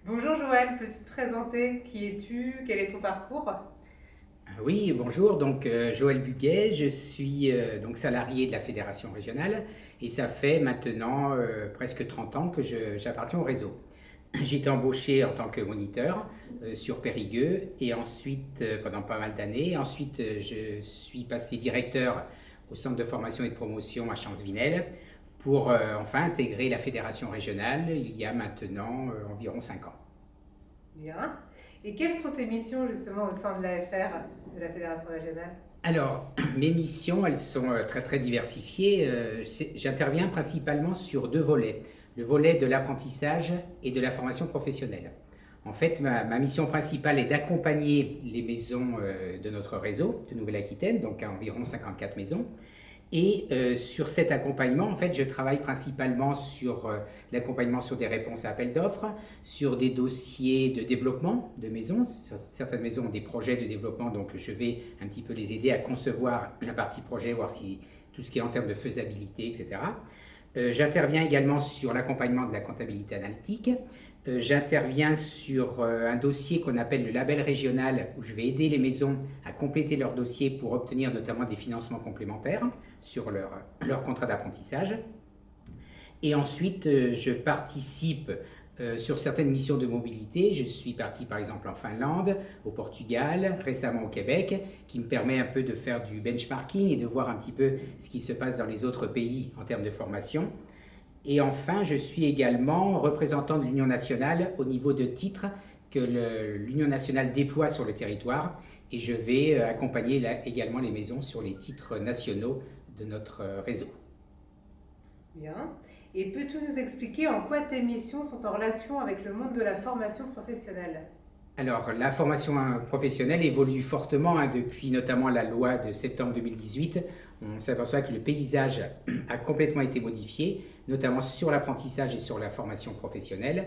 Bonjour Joël, peux-tu te présenter? Qui es-tu? Quel est ton parcours? Oui, bonjour, donc Joël Buguet, je suis donc salarié de la Fédération régionale et ça fait maintenant presque 30 ans que j'appartiens au réseau. J'ai été embauché en tant que moniteur sur Périgueux et ensuite pendant pas mal d'années. Ensuite, je suis passé directeur au centre de formation et de promotion à Champs-Vinel pour enfin intégrer la Fédération régionale il y a maintenant environ 5 ans. Bien. Et quelles sont tes missions justement au sein de l'AFR, de la Fédération régionale? Alors, mes missions, elles sont très très diversifiées. J'interviens principalement sur deux volets. Le volet de l'apprentissage et de la formation professionnelle. En fait, ma mission principale est d'accompagner les maisons de notre réseau de Nouvelle-Aquitaine, donc à environ 54 maisons, et sur cet accompagnement, en fait, je travaille principalement sur l'accompagnement sur des réponses à appels d'offres, sur des dossiers de développement de maisons. Certaines maisons ont des projets de développement, donc je vais un petit peu les aider à concevoir la partie projet, voir si tout ce qui est en termes de faisabilité, etc. J'interviens également sur l'accompagnement de la comptabilité analytique. J'interviens sur un dossier qu'on appelle le label régional, où je vais aider les maisons à compléter leur dossier pour obtenir notamment des financements complémentaires sur leur contrat d'apprentissage. Et ensuite, je participe sur certaines missions de mobilité. Je suis parti par exemple en Finlande, au Portugal, récemment au Québec, qui me permet un peu de faire du benchmarking et de voir un petit peu ce qui se passe dans les autres pays en termes de formation. Et enfin, je suis également représentant de l'Union nationale au niveau de titres que l'Union nationale déploie sur le territoire. Et je vais accompagner également les maisons sur les titres nationaux de notre réseau. Bien. Et peux-tu nous expliquer en quoi tes missions sont en relation avec le monde de la formation professionnelle? Alors, la formation professionnelle évolue fortement depuis notamment la loi de septembre 2018. On s'aperçoit que le paysage a complètement été modifié, notamment sur l'apprentissage et sur la formation professionnelle.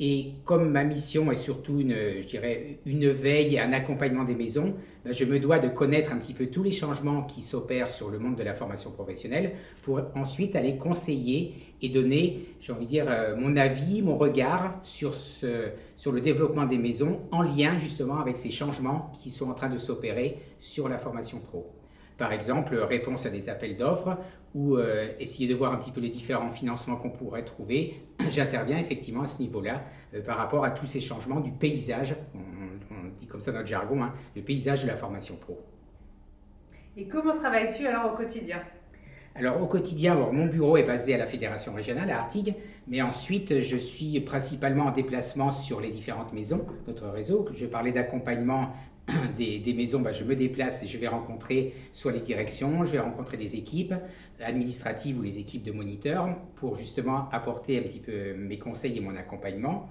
Et comme ma mission est surtout je dirais, une veille et un accompagnement des maisons, ben, je me dois de connaître un petit peu tous les changements qui s'opèrent sur le monde de la formation professionnelle pour ensuite aller conseiller et donner, j'ai envie de dire, mon avis, mon regard sur le développement des maisons en lien justement avec ces changements qui sont en train de s'opérer sur la formation pro. Par exemple, réponse à des appels d'offres ou essayer de voir un petit peu les différents financements qu'on pourrait trouver. J'interviens effectivement à ce niveau-là par rapport à tous ces changements du paysage, on dit comme ça notre jargon, hein, le paysage de la formation pro. Et comment travailles-tu alors au quotidien? Alors au quotidien, alors, mon bureau est basé à la Fédération régionale à Artigues, mais ensuite je suis principalement en déplacement sur les différentes maisons, notre réseau. Je parlais d'accompagnement des maisons, bah, je me déplace et je vais rencontrer soit les directions, je vais rencontrer les équipes administratives ou les équipes de moniteurs pour justement apporter un petit peu mes conseils et mon accompagnement.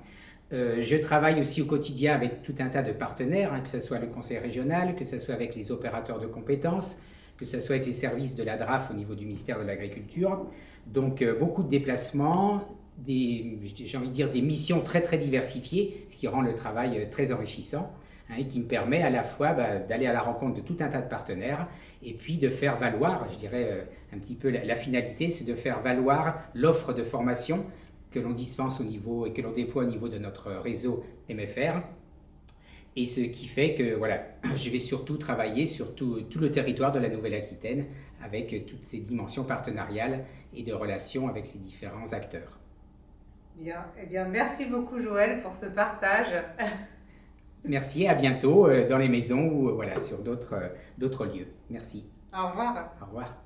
Je travaille aussi au quotidien avec tout un tas de partenaires, hein, que ce soit le conseil régional, que ce soit avec les opérateurs de compétences, que ce soit avec les services de la DRAF au niveau du ministère de l'Agriculture. Donc beaucoup de déplacements, j'ai envie de dire des missions très très diversifiées, ce qui rend le travail très enrichissant, hein, et qui me permet à la fois d'aller à la rencontre de tout un tas de partenaires et puis de faire valoir, je dirais un petit peu la finalité, c'est de faire valoir l'offre de formation que l'on dispense au niveau et que l'on déploie au niveau de notre réseau MFR. Et ce qui fait que voilà, je vais surtout travailler sur tout le territoire de la Nouvelle-Aquitaine avec toutes ces dimensions partenariales et de relations avec les différents acteurs. Bien. Eh bien, merci beaucoup Joël pour ce partage. Merci, à bientôt dans les maisons ou voilà, sur d'autres lieux. Merci. Au revoir. Au revoir.